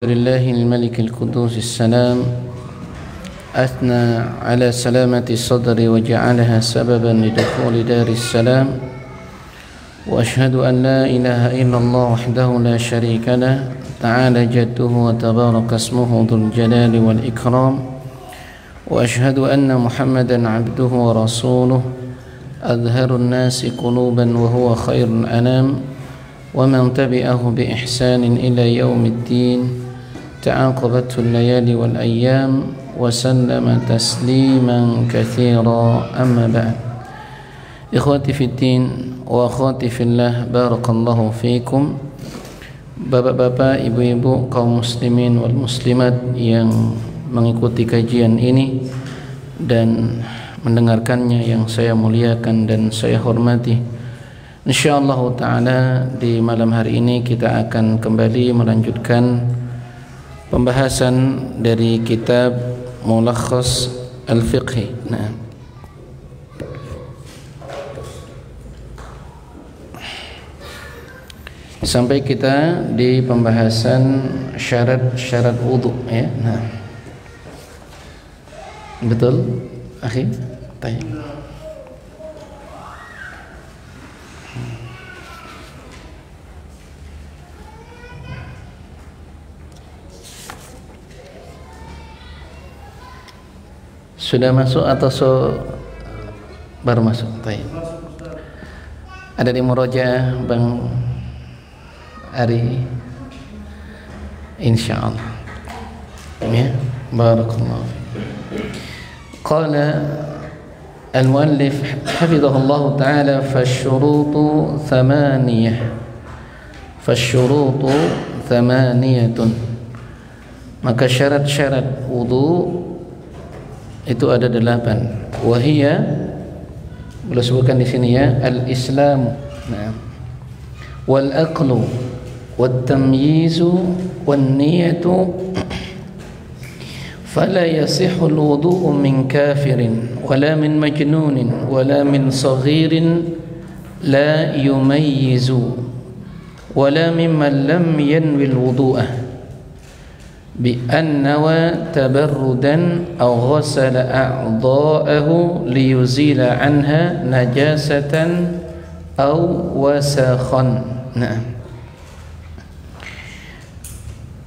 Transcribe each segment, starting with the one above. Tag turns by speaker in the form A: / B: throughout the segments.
A: لله الملك القدوس السلام أثنى على سلامة الصدر وجعلها سببا لدخول دار السلام وأشهد أن لا إله إلا الله وحده لا شريك له تعالى جده وتبارك اسمه ذو الجلال والإكرام وأشهد أن محمدا عبده ورسوله أظهر الناس قلوبا وهو خير الأنام ومن تبعه بإحسان إلى يوم الدين تعاقبته الليالي والأيام وسلم تسليما كثيرا أما بعد إخوتي في الدين وأخواتي في الله بارك الله فيكم. Bapak-bapak, ibu-ibu, kaum muslimin wal muslimat yang mengikuti kajian ini dan mendengarkannya yang saya muliakan dan saya hormati, insyaallah ta'ala di malam hari ini kita akan kembali melanjutkan pembahasan dari kitab Mulakhas Al-Fiqhi. Sampai kita di pembahasan syarat-syarat wudu ya. Betul, akhi? Baik. Sudah masuk atau baru masuk? Baik. Ada di murojaah Bang Ari, insyaallah. Ya, barakallahu. Qala al-muallif hafizahullah ta'ala fasyurutu thamaniyatun. Maka syarat-syarat wudu itu ada 8. Wahia, boleh sebutkan di sini ya, al-Islam, wal aqlu, wat tamyizu, wan niyatu. Fala yasihhu al-wudu'u min kafirin, wala min majnunin, wala min saghirin la yumayyizu, wala mimman lam yanwi al-wudu'a بأن نوى تبردا أو غسل أعضاءه ليزيل عنها نجاسة أو وسخا.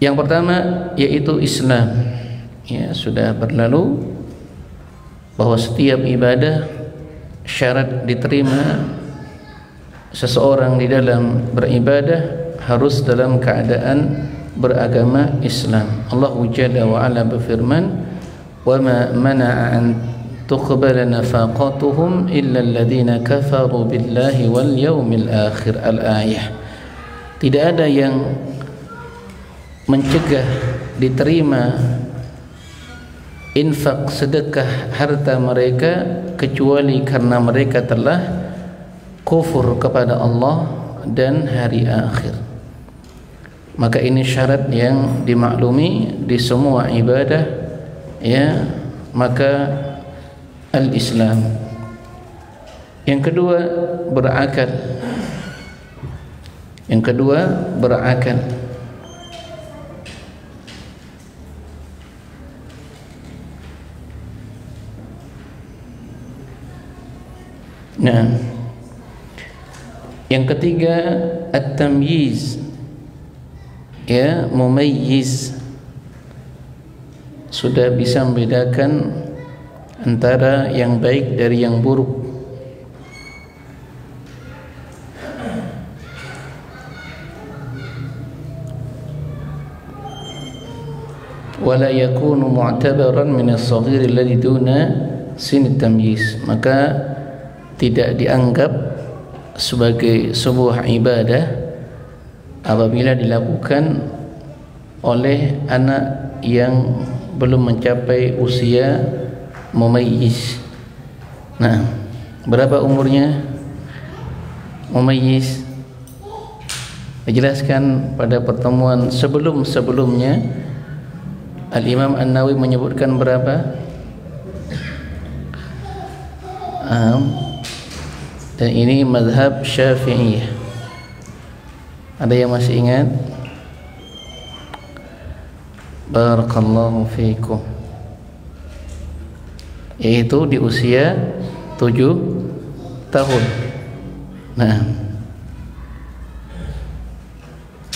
A: Yang pertama yaitu Islam. Ya, sudah berlalu bahwa setiap ibadah syarat diterima seseorang di dalam beribadah harus dalam keadaan beragama Islam. Allah Jalla wa Ala berfirman, "Wa ma mana'a an tuqbala nafaqatuhum illa alladhina kafaru billahi wal yawmil akhir." Al-ayah. Tidak ada yang mencegah diterima infak sedekah harta mereka kecuali karena mereka telah kufur kepada Allah dan hari akhir. Maka ini syarat yang dimaklumi di semua ibadah ya. Maka al-Islam. Yang kedua berakal. Nah, yang ketiga at-tamyiz, ya, mumayyiz, sudah bisa membedakan antara yang baik dari yang buruk. Wala yakunu mu'tabaran min as-saghir alladhi duna sin at-tamyiz. Maka tidak dianggap sebagai sebuah ibadah apabila dilakukan oleh anak yang belum mencapai usia mumayyiz. Nah, berapa umurnya mumayyiz? Dijelaskan pada pertemuan sebelumnya. Al-Imam An-Nawawi menyebutkan berapa? Dan ini mazhab Syafi'iyah. Ada yang masih ingat? Barakallahu fiikum. Yaitu di usia 7 tahun. Nah,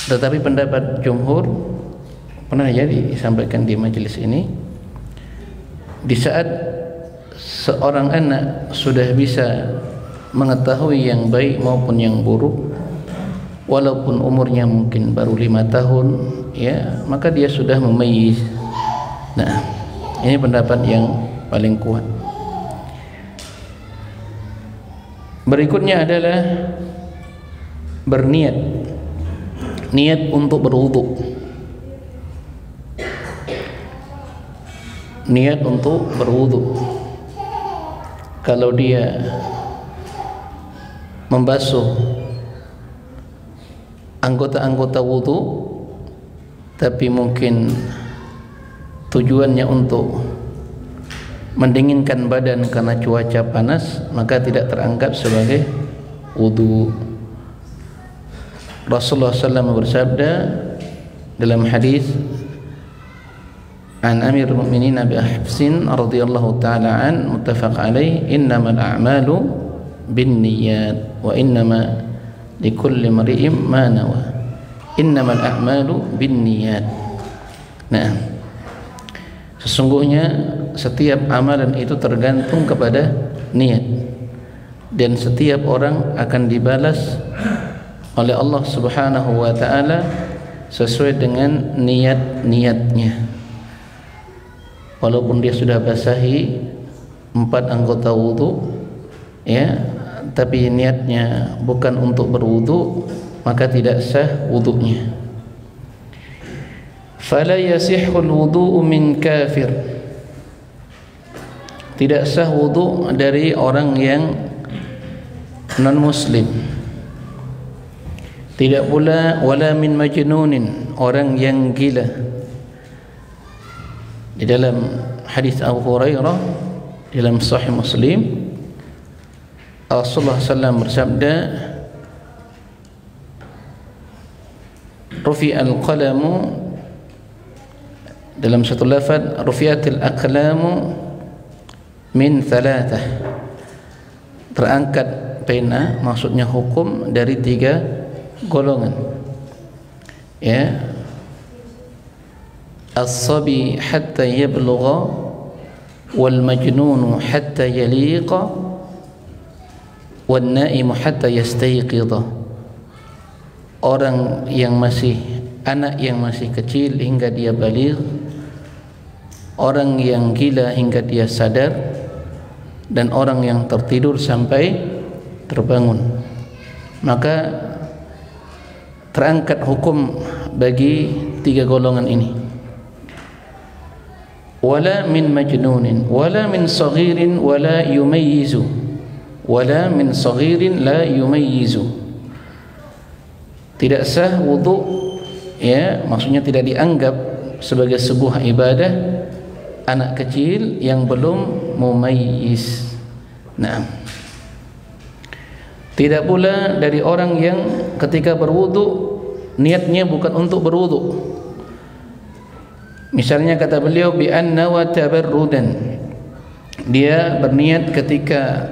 A: tetapi pendapat jumhur pernah ya disampaikan di majelis ini, di saat seorang anak sudah bisa mengetahui yang baik maupun yang buruk, walaupun umurnya mungkin baru 5 tahun, ya, maka dia sudah memayyiz. Nah, ini pendapat yang paling kuat. Berikutnya adalah berniat, niat untuk berwudu, niat untuk berwudu. Kalau dia membasuh anggota-anggota wudu, tapi mungkin tujuannya untuk mendinginkan badan karena cuaca panas, maka tidak teranggap sebagai wudu. Rasulullah SAW bersabda dalam hadis an Amirul Mukminin Abi Hafsin radhiyallahu taala an, muttafaq alaih, innamal a'malu binniyat wa innama likulli imri'in ma nawa. Innamal a'malu binniyat. Nah, sesungguhnya setiap amalan itu tergantung kepada niat, dan setiap orang akan dibalas oleh Allah Subhanahu wa taala sesuai dengan niat-niatnya. Walaupun dia sudah basahi 4 anggota wudu, ya, tapi niatnya bukan untuk berwudu, maka tidak sah wudunya. Fala yasihul wudu'u min kafir. Tidak sah wudu dari orang yang non muslim. Tidak pula wala min majnunin, orang yang gila. Di dalam hadis Abu Hurairah dalam Sahih Muslim, Rasulullah SAW bersabda, rufi'al qalamu, dalam satu lafaz rufi'atil aqlamu min thalathah, terangkat pena, maksudnya hukum, dari 3 golongan, ya, as-sabi hatta yablugha wal majnunu hatta yaliqa wan naimu hatta yastayqidha. Orang yang masih anak yang masih kecil hingga dia baligh, orang yang gila hingga dia sadar, dan orang yang tertidur sampai terbangun. Maka terangkat hukum bagi 3 golongan ini. Wala min majnunin wala min saghirin wala yumayyizu, wala min saghirin la yumayyizu. Tidak sah wudu, ya, maksudnya tidak dianggap sebagai sebuah ibadah anak kecil yang belum mumayyiz. Nah, tidak pula dari orang yang ketika berwudu niatnya bukan untuk berwudu. Misalnya kata beliau bi anna wa tabarrudan, dia berniat ketika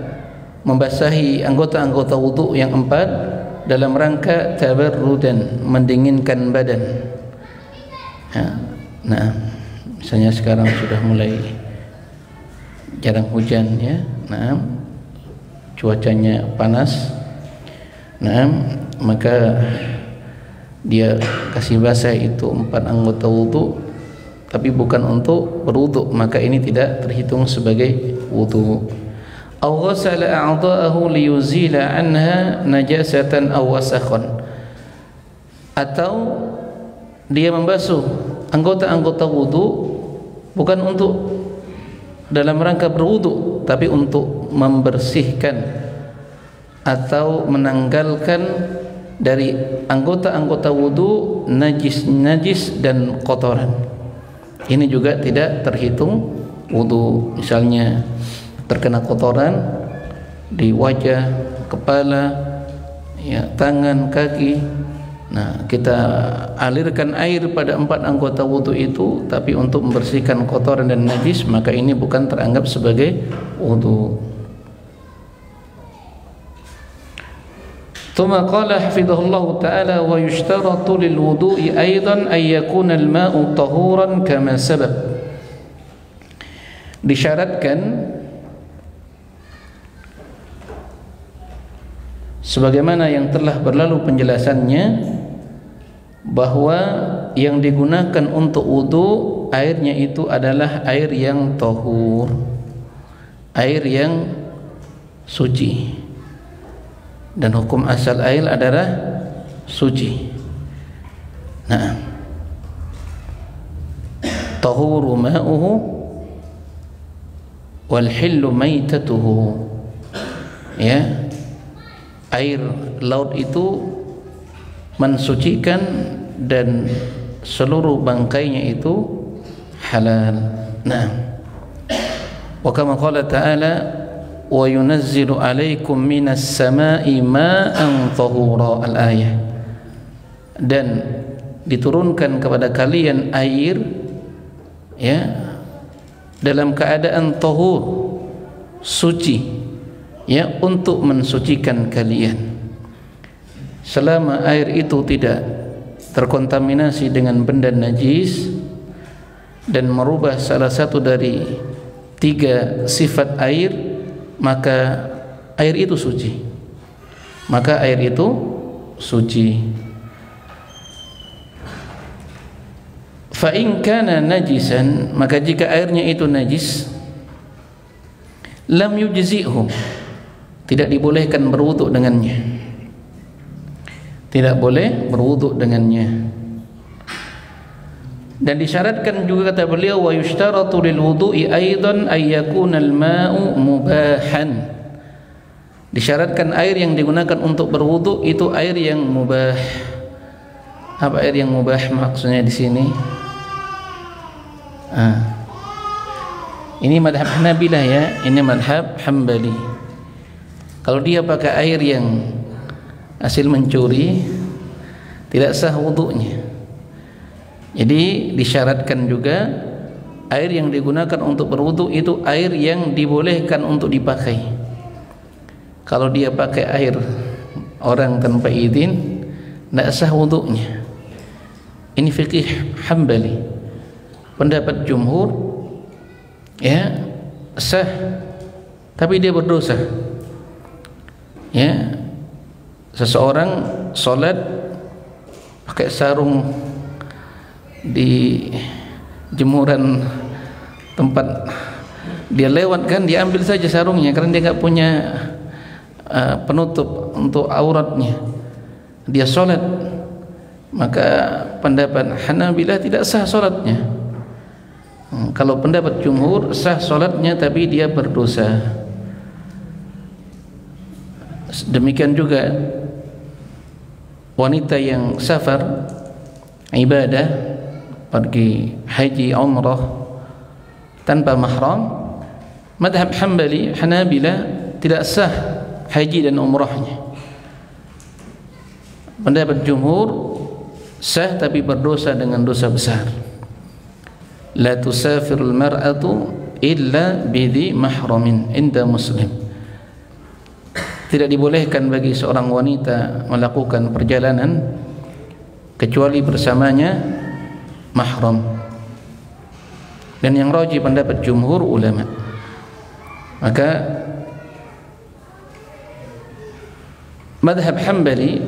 A: membasahi anggota-anggota wudu yang 4 dalam rangka tabarrudan, mendinginkan badan. Nah, misalnya sekarang sudah mulai jarang hujan, ya, nah, cuacanya panas, nah, maka dia kasih basah itu 4 anggota wudu, tapi bukan untuk berwudu, maka ini tidak terhitung sebagai wudu. Aw ghasala a'dha'ahu liyuzila anha najasatan aw wasakhan, atau dia membasuh anggota-anggota wudu bukan untuk dalam rangka berwudu, tapi untuk membersihkan atau menanggalkan dari anggota-anggota wudu najis-najis dan kotoran. Ini juga tidak terhitung wudu. Misalnya terkena kotoran di wajah, kepala, ya, tangan, kaki, Nah, kita alirkan air pada 4 anggota wudu itu, tapi untuk membersihkan kotoran dan najis, maka ini bukan teranggap sebagai wudu. ثم قال حفظه الله تعالى ويشترط للوضوء أيضا أن يكون الماء طهورا كما سبق. Disyaratkan sebagaimana yang telah berlalu penjelasannya, bahwa yang digunakan untuk wudu airnya itu adalah air yang tahur, air yang suci. Dan hukum asal air adalah suci. Nah, tahuru ma'uhu wal hillu maitatuhu. Ya, air laut itu mensucikan dan seluruh bangkainya itu halal. Nah, wa kama qala ta'ala wa yunazzilu 'alaikum minas sama'i ma'an tahura, al-ayah. Dan diturunkan kepada kalian air, ya, dalam keadaan tahur, suci, ya, untuk mensucikan kalian. Selama air itu tidak terkontaminasi dengan benda najis dan merubah salah satu dari 3 sifat air, maka air itu suci. Maka air itu suci. Fa in kana najisan, maka jika airnya itu najis, lam yujzi'hu, tidak dibolehkan berwudu dengannya. Tidak boleh berwudu dengannya. Dan disyaratkan juga, kata beliau, wa yushtaratu lil wudu'i aidan ay yakuna al-ma'u mubahan. Disyaratkan air yang digunakan untuk berwudu itu air yang mubah. Apa air yang mubah maksudnya di sini? Ini madhab Hanabilah, ya, ini madhab Hambali. Kalau dia pakai air yang hasil mencuri, tidak sah wudunya. Jadi disyaratkan juga air yang digunakan untuk berwudu itu air yang dibolehkan untuk dipakai. Kalau dia pakai air orang tanpa izin, tidak sah wudunya. Ini fikih Hambali. Pendapat jumhur, ya, sah, tapi dia berdosa. Ya, seseorang sholat pakai sarung di jemuran tempat dia lewat, kan, diambil saja sarungnya karena dia nggak punya penutup untuk auratnya, dia sholat, maka pendapat Hanabilah tidak sah sholatnya. Kalau pendapat jumhur sah sholatnya, tapi dia berdosa. Demikian juga wanita yang safar ibadah, pergi haji umrah tanpa mahram, madhab Hambali Hanabila tidak sah haji dan umrahnya. Pendapat jumhur sah, tapi berdosa dengan dosa besar. La tusafirul mar'atu illa bidhi mahramin inda Muslim. Tidak dibolehkan bagi seorang wanita melakukan perjalanan kecuali bersamanya mahram. Dan yang rajih pendapat jumhur ulama. Maka madhab Hambali,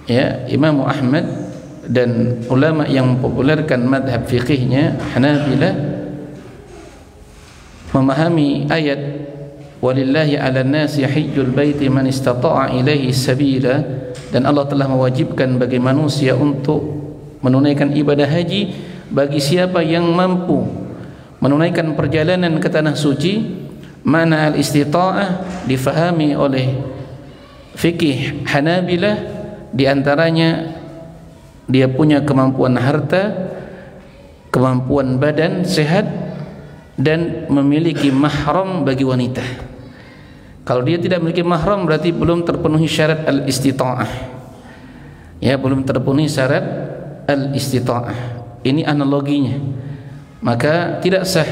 A: ya, Imam Ahmad dan ulama yang mempopulerkan madhab fiqihnya Hanabilah memahami ayat walillahi 'alan nasi hajjul baiti man istata'a ilaihi sabila, dan Allah telah mewajibkan bagi manusia untuk menunaikan ibadah haji bagi siapa yang mampu menunaikan perjalanan ke tanah suci. Mana al-istita'ah difahami oleh fikih Hanabilah, diantaranya dia punya kemampuan harta, kemampuan badan sehat, dan memiliki mahram bagi wanita. Kalau dia tidak memiliki mahram, berarti belum terpenuhi syarat al-istita'ah. ya, belum terpenuhi syarat al-istita'ah. Ini analoginya, maka tidak sah.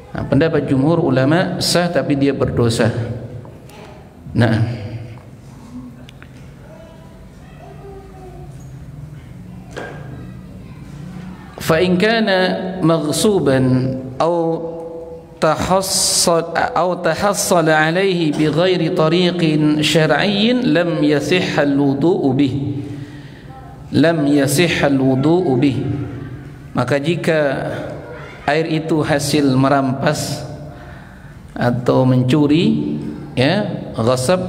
A: Nah, pendapat jumhur ulama sah tapi dia berdosa. Nah, fa in kana maghsuban aw tahassal alaihi bighairi tariqin syar'iyyin lam yasih al-wudu'u bih. Lam yasih al-wudu'u bih. Maka jika air itu hasil merampas atau mencuri, ya, ghasab,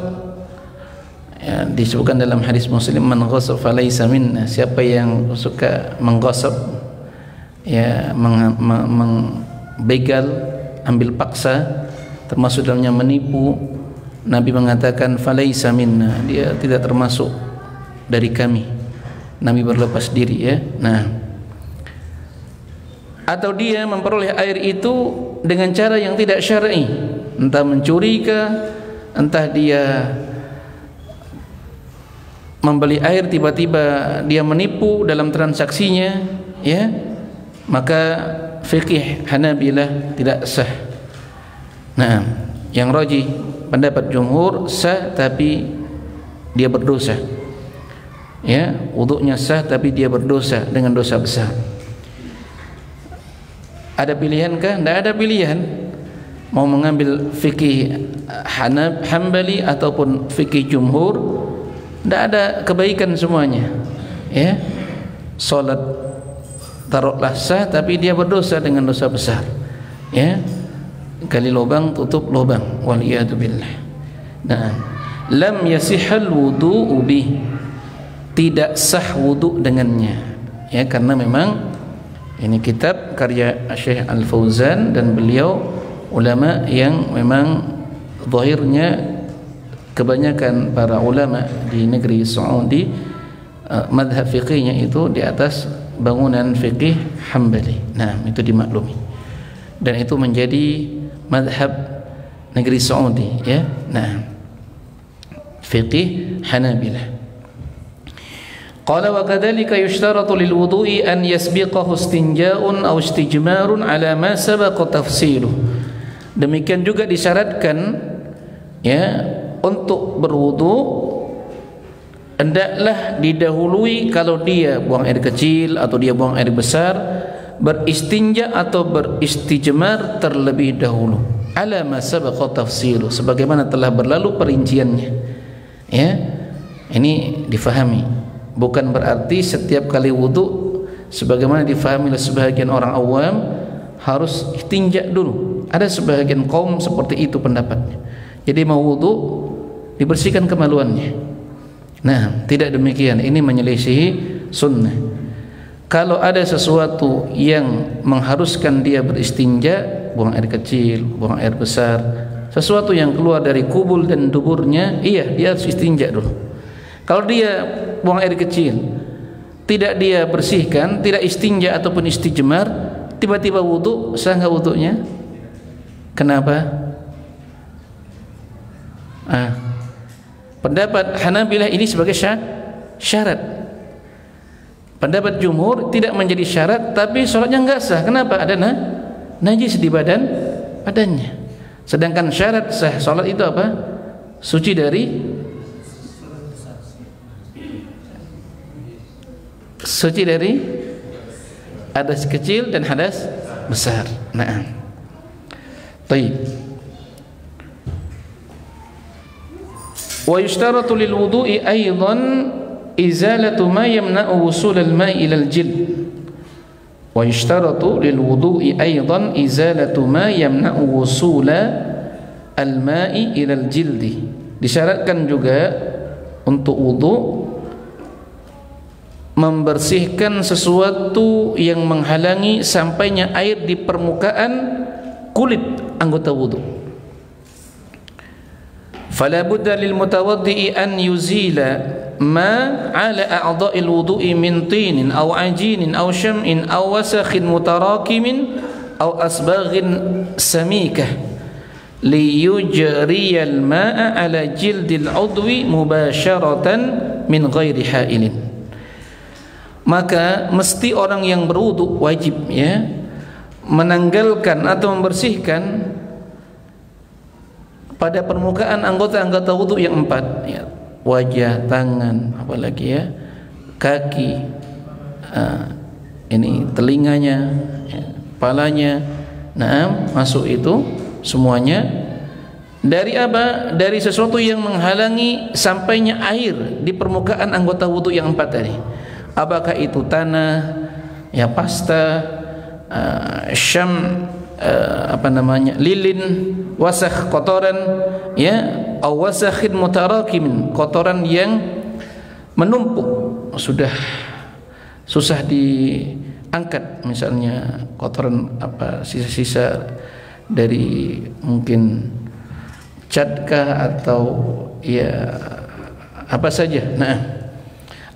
A: ya, disebutkan dalam hadis Muslim, man ghasab falaysa minna, siapa yang suka mengghasab, ya, begal, ambil paksa, termasuk dalamnya menipu, Nabi mengatakan falaysa minna, dia tidak termasuk dari kami. Nabi berlepas diri, ya. Nah, atau dia memperoleh air itu dengan cara yang tidak syar'i, entah mencuri kah, entah dia membeli air tiba-tiba dia menipu dalam transaksinya, ya, maka fikih Hanabilah tidak sah. Nah, yang rajih pendapat jumhur sah tapi dia berdosa, ya, wudunya sah tapi dia berdosa dengan dosa besar. Ada pilihan kah? Tidak ada pilihan. Mau mengambil fikih Hambali ataupun fikih jumhur, tidak ada kebaikan semuanya, ya. Salat taruhlah sah tapi dia berdosa dengan dosa besar, ya. Gali lubang tutup lubang, waliyadu billah. Nah, lam yasihal wudu'u bih, tidak sah wudu dengannya, ya, karena memang ini kitab karya Syekh Al-Fauzan dan beliau ulama yang memang zahirnya kebanyakan para ulama di negeri Saudi madhab fiqihnya itu di atas bangunan fiqih Hambali. Nah, itu dimaklumi, dan itu menjadi madhab negeri Saudi, ya. Nah, fiqih Hanabilah. Qala wa kadzalika yushtaratu lil wudu'i an yasbiqahu istinja'un aw istijmarun ala ma sabaqa tafsiluh. Demikian juga disyaratkan, ya, untuk berwudu hendaklah didahului kalau dia buang air kecil atau dia buang air besar, beristinja atau beristijmar terlebih dahulu. Ala ma sabaqa tafsiluh, sebagaimana telah berlalu perinciannya, ya. Ini difahami. Bukan berarti setiap kali wudu sebagaimana difahami oleh sebagian orang awam harus istinja dulu. Ada sebagian kaum seperti itu pendapatnya. Jadi mau wudu dibersihkan kemaluannya. Nah, tidak demikian. Ini menyelisihi sunnah. Kalau ada sesuatu yang mengharuskan dia beristinja, buang air kecil, buang air besar, sesuatu yang keluar dari kubul dan duburnya, iya, dia harus istinja dulu. Kalau dia buang air kecil, tidak dia bersihkan, tidak istinja ataupun istijmar, tiba-tiba wudu, sah nggak wudunya? Kenapa? Pendapat Hanabilah ini sebagai syarat. Pendapat jumhur tidak menjadi syarat, tapi sholatnya nggak sah. Kenapa? Ada najis di badannya. Sedangkan syarat sah sholat itu apa? Suci dari hadas kecil dan hadas besar. Nah, baik. Wa yushtaratu lil wudu'i aidan izalatu ma yamna'u wusul al-ma'i ila al-jild. Wa yushtaratu lil wudu'i aidan izalatu ma yamna'u wusul al-ma'i ila al-jildi. Disyaratkan juga untuk wudu membersihkan sesuatu yang menghalangi sampainya air di permukaan kulit anggota wudu. Fala budda lil mutawaddi an yuzila ma ala a'dha'il wudu'i min tinin aw ajinin aw syam'in aw wasakhin mutarakimin aw asbaghin samikah liyujriyal ma'a ala jildil udwi mubasharatan min ghairi hailin. Maka mesti orang yang berwudu wajib ya menanggalkan atau membersihkan pada permukaan anggota-anggota wudu yang 4 ya, wajah, tangan, apalagi ya, kaki, ini telinganya, ya, kepalanya. Nah, masuk itu semuanya dari apa? Dari sesuatu yang menghalangi sampainya air di permukaan anggota wudu yang 4 tadi. Apakah itu tanah, ya pasta, lilin, wasakh kotoran, ya, aw wasakhin mutarakimin, kotoran yang menumpuk sudah susah diangkat, misalnya kotoran apa sisa-sisa dari mungkin catkah atau ya apa saja. Nah,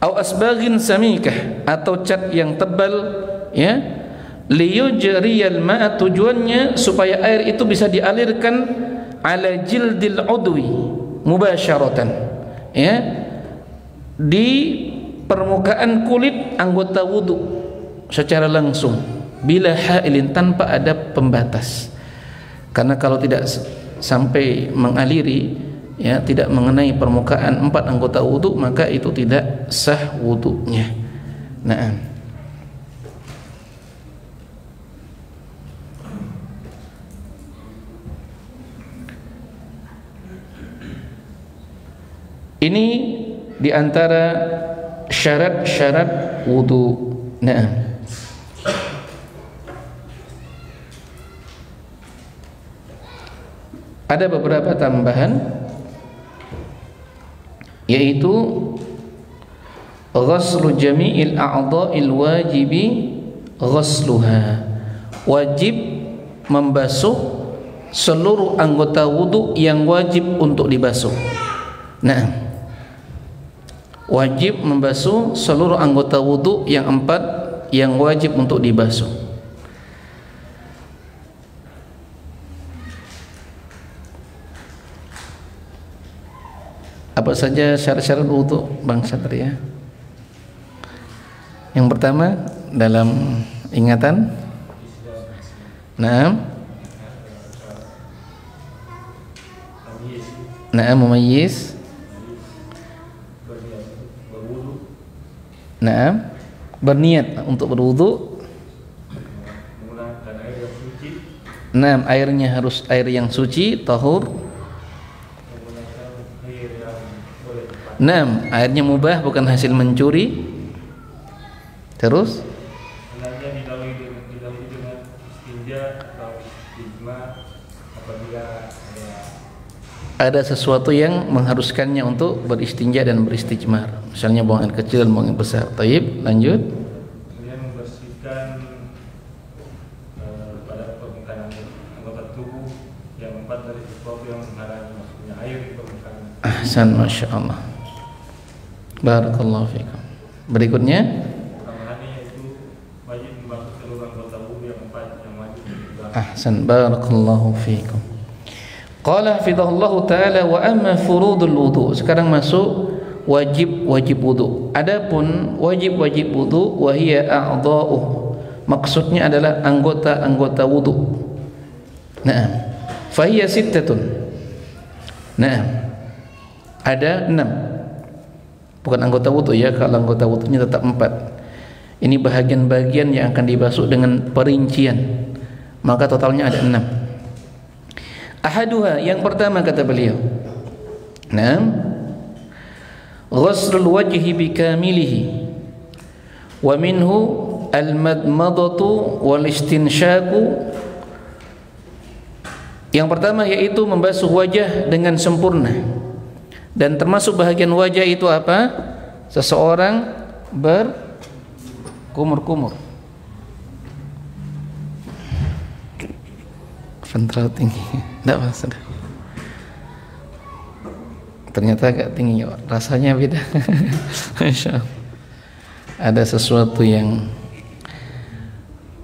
A: au asbaghin samikah, atau cat yang tebal ya, liyujriyal ma'a, tujuannya supaya air itu bisa dialirkan ala jildil udwi mubasyaratan ya, di permukaan kulit anggota wudu secara langsung, bila hailin, tanpa ada pembatas. Karena kalau tidak sampai mengaliri ya, tidak mengenai permukaan 4 anggota wudu, maka itu tidak sah wudunya. Nah, ini diantara syarat-syarat wudu. Nah, ada beberapa tambahan, yaitu ghuslu jami'il a'dha'il wajibi ghusluha, wajib membasuh seluruh anggota wudu yang wajib untuk dibasuh. Nah, wajib membasuh seluruh anggota wudu yang 4 yang wajib untuk dibasuh. Apa saja syarat-syarat wudu, Bang Satria? Yang pertama dalam ingatan, Naam mumayyiz, Naam berniat untuk berwudu, Naam airnya harus air yang suci, tahur, Naam airnya mubah, bukan hasil mencuri. Terus ada sesuatu yang mengharuskannya untuk beristinja dan beristijmar, misalnya buang air kecil dan buang air besar. Taib, lanjut.
B: Kemudian membersihkan pada permukaan anggota tubuh yang 4 dari sesuatu yang menghalangi masuknya air di permukaan.
A: Ahsan, masya Allah. Barakallahu fiikum. Berikutnya,
B: tambahannya yaitu wajib membasuh seluruh anggota tubuh yang 4 yang wajib dibasuh.
A: ahsan, barakallahu fiikum. Qala hafizahullahu ta'ala wa amma furudul wudu. Sekarang masuk wajib wudu. Adapun wajib wudu wa hiya a'dha'uh, maksudnya adalah anggota-anggota wudu. Naam. Fa hiya sittatun. Naam. Ada 6. Bukan anggota wudu ya, kalau anggota wudunya tetap 4. Ini bahagian-bahagian yang akan dibasuh dengan perincian. Maka totalnya ada 6. Ahaduha, yang pertama kata beliau, Naam, ghuslul wajhi bikamilihi wa minhu al-madmadatu wal istinsyaku. Yang pertama yaitu membasuh wajah dengan sempurna, dan termasuk bahagian wajah itu apa? Seseorang berkumur-kumur, ventral tinggi. Tidak masalah. Ternyata agak tinggi, rasanya beda. Masya Allah. Ada sesuatu yang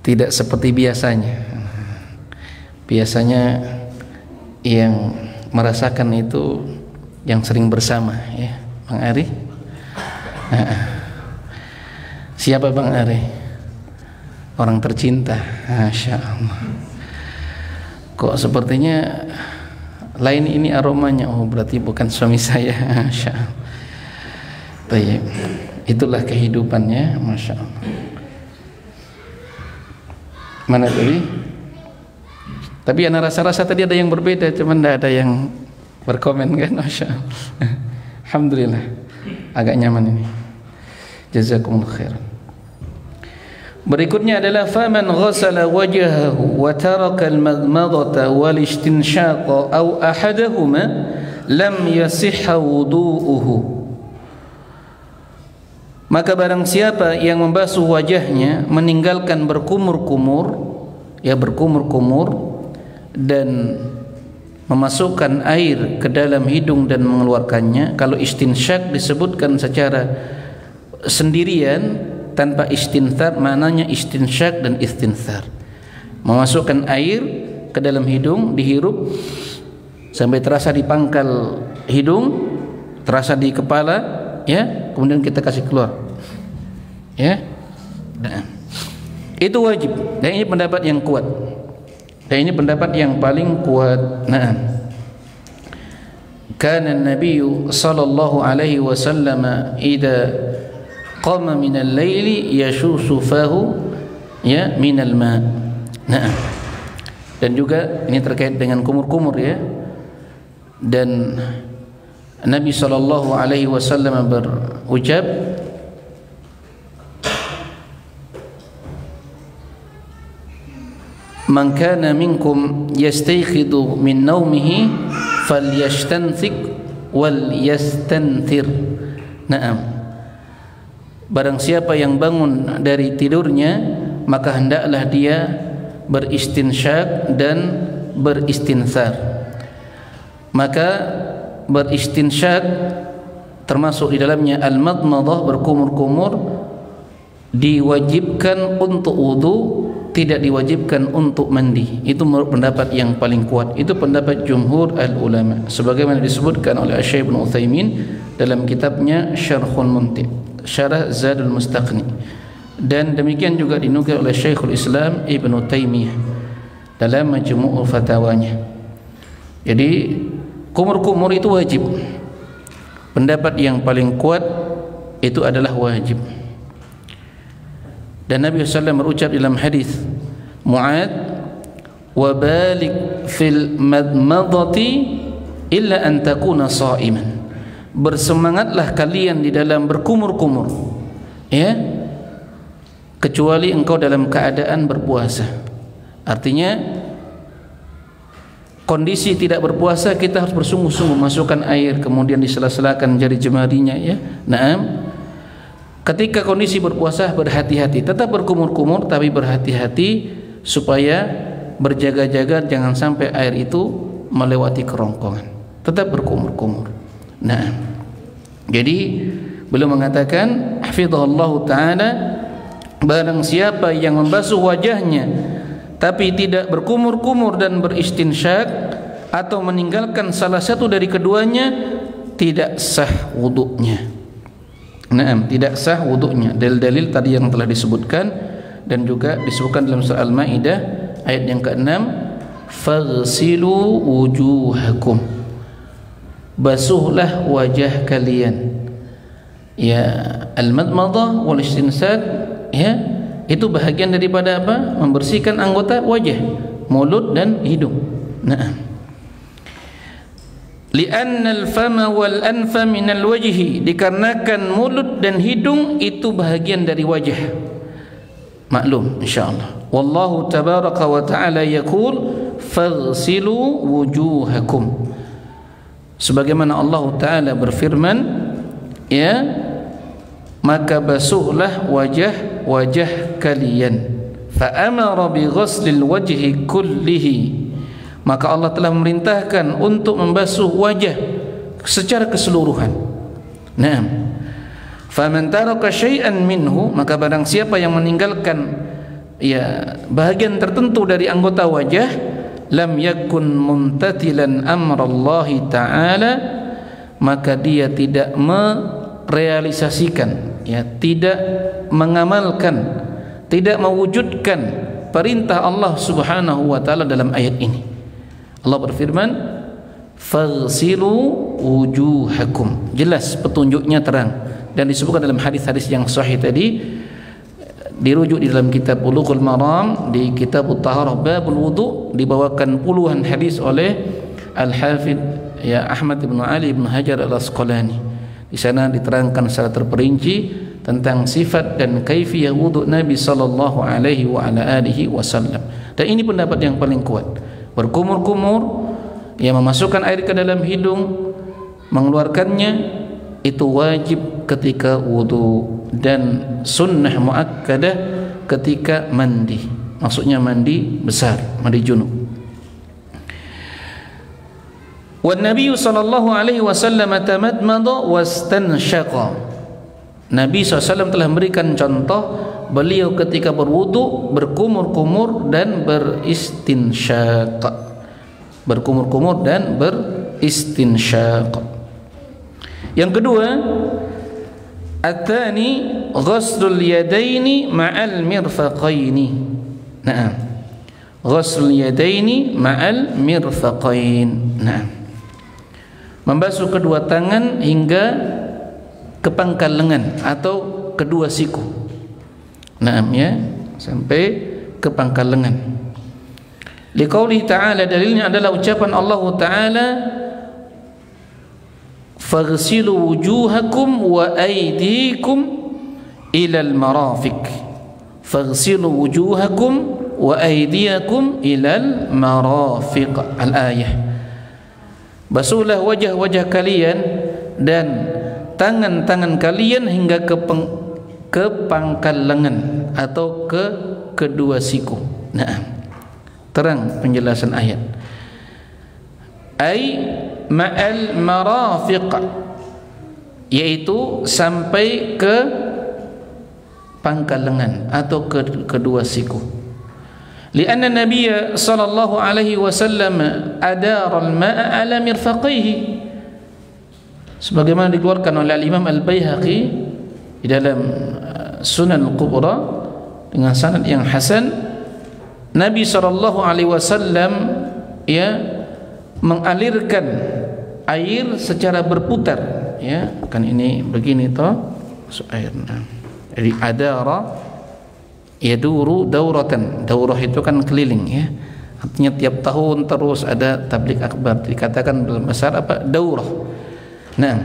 A: tidak seperti biasanya. Biasanya yang merasakan itu yang sering bersama, ya, Bang Ari. Siapa Bang Are? Orang tercinta. Masya Allah. Kok sepertinya lain ini aromanya. Oh berarti bukan suami saya. Masya Allah. Baik. Itulah kehidupannya. Masya Allah. Mana tadi? Tapi ana rasa-rasa tadi ada yang berbeda, cuman tidak ada yang berkomen kan. Masya Allah. Alhamdulillah. Agak nyaman ini. Jazakumullah khairan. Berikutnya adalah faman ghassala wajhahu wa taraka al-madmadata wal istinshaqa aw ahadahuma lam yasihha wudu'uhu. Maka barang siapa yang membasuh wajahnya meninggalkan berkumur-kumur, ya berkumur-kumur, dan memasukkan air ke dalam hidung dan mengeluarkannya. Kalau istinsyak disebutkan secara sendirian tanpa istinthar, maknanya istinsyak dan istinthar. Memasukkan air ke dalam hidung, dihirup sampai terasa di pangkal hidung, terasa di kepala, ya, kemudian kita kasih keluar, ya. Nah, itu wajib. Dan ini pendapat yang kuat. Dan ini pendapat yang paling kuat. Nah, kana an-nabiy sallallahu alaihi wasallam idza qama min al-laili yashusu fahu, ya, min al-ma. Nah, dan juga ini terkait dengan kumur-kumur, ya. Dan Nabi sallallahu alaihi wasallam berucap, man kana minkum yastayqidu min naumihi falyashtanthik wal yastanthir. Naam. Barang siapa yang bangun dari tidurnya, maka hendaklah dia beristinsyak dan beristinthar. Maka beristinsyak termasuk di dalamnya al-madmadah, berkumur-kumur, diwajibkan untuk wudu, tidak diwajibkan untuk mandi. Itu menurut pendapat yang paling kuat. Itu pendapat jumhur al-ulama, sebagaimana disebutkan oleh Syekh Ibn Utsaimin dalam kitabnya Syarhul Mumti', Syarah Zadul Mustaqni, dan demikian juga dinukil oleh Syekhul Islam Ibn Taimiyah dalam Majmu'ul Fatawanya. Jadi kumur-kumur itu wajib. Pendapat yang paling kuat itu adalah wajib. Dan Nabi SAW berucap dalam hadis Mu'ad, wa balik fil madmadati illa an takuna sha'iman. Bersemangatlah kalian di dalam berkumur-kumur, ya, kecuali engkau dalam keadaan berpuasa. Artinya kondisi tidak berpuasa kita harus bersungguh-sungguh masukkan air, kemudian disela-selakan jari jemarinya, ya. Naam. Ketika kondisi berpuasa berhati-hati, tetap berkumur-kumur tapi berhati-hati supaya berjaga-jaga jangan sampai air itu melewati kerongkongan. Tetap berkumur-kumur. Nah, jadi beliau mengatakan hafizahullahu taala, barang siapa yang membasuh wajahnya tapi tidak berkumur-kumur dan beristinsyak atau meninggalkan salah satu dari keduanya, tidak sah wudunya. Nah, tidak sah wudunya. Dalil-dalil tadi yang telah disebutkan dan juga disebutkan dalam surah Al-Maidah ayat yang ke-6, faghsilu wujuhakum, basuhlah wajah kalian. Ya, al-madmadah wal istinsak, ya, itu bahagian daripada apa? Membersihkan anggota wajah, mulut dan hidung. Nah, li'anna al-fama wal anfa min al-wajhi, dikarenakan mulut dan hidung itu bahagian dari wajah. Maklum insyaallah. Wallahu tabaraka wa ta'ala yaqul faghsilu wujuhakum. Sebagaimana Allah Ta'ala berfirman, ya, maka basuhlah wajah kalian. Fa'amara bi ghaslil wajhi kullihi, maka Allah telah memerintahkan untuk membasuh wajah secara keseluruhan. Naam. Faman taraka syai'an minhu, maka barang siapa yang meninggalkan, ya, bahagian tertentu dari anggota wajah, lam yakun mumtatilan amrallahi ta'ala, maka dia tidak merealisasikan, ya, tidak mengamalkan, tidak mewujudkan perintah Allah Subhanahu wa taala dalam ayat ini. Allah berfirman, "Faghsilu wujuhakum." Jelas petunjuknya terang dan disebutkan dalam hadis-hadis yang sahih tadi, dirujuk di dalam kitab Bulughul Maram di kitab Taharah Babul Wudu, dibawakan puluhan hadis oleh Al-Hafidz ya Ahmad bin Ali bin Hajar Al-Asqalani. Di sana diterangkan secara terperinci tentang sifat dan kaifiyah wudu Nabi sallallahu alaihi wa ala alihi wasallam. Dan ini pendapat yang paling kuat. Berkumur-kumur, yang memasukkan air ke dalam hidung, mengeluarkannya itu wajib ketika wudu dan sunnah muakkadah ketika mandi. Maksudnya mandi besar, mandi junub. Wan Nabi sallallahu alaihi wasallam tamadmada wastanshaqa. Nabi SAW telah memberikan contoh beliau ketika berwudu berkumur-kumur dan beristinsyaq. Berkumur-kumur dan beristinsyaq. Yang kedua, at-tsani ghuslul yadaini ma'al mirfaqaini. Naam. Ghuslul yadaini ma'al mirfaqain. Naam. Membasuh kedua tangan hingga ke pangkal lengan atau kedua siku. Naam, ya, sampai ke pangkal lengan. Liqauli ta'ala, dalilnya adalah ucapan Allah Ta'ala, faghsilu wujuhakum wa aydikum ilal marafiq. Faghsilu wujuhakum wa aydiyakum ilal marafiq. Al-ayah. Basuhlah wajah-wajah kalian dan tangan-tangan kalian hingga ke pangkal lengan atau ke kedua siku. Nah, terang penjelasan ayat. Ai ma'al marafiq, yaitu sampai ke pangkal lengan atau ke kedua siku. Lianna Nabiya sallallahu alaihi wasallam adara al-ma'a ala mirfaqihi, sebagaimana dikeluarkan oleh Imam Al-Baihaqi di dalam Sunan Al-Kubra dengan sanad yang hasan. Nabi sallallahu alaihi wasallam ya mengalirkan air secara berputar, ya, kan ini begini toh masuk air. Jadi adara yaduru dauratan. Daurah itu kan keliling, ya, artinya tiap tahun terus ada tabligh akbar, dikatakan dalam besar apa, daurah. Nah,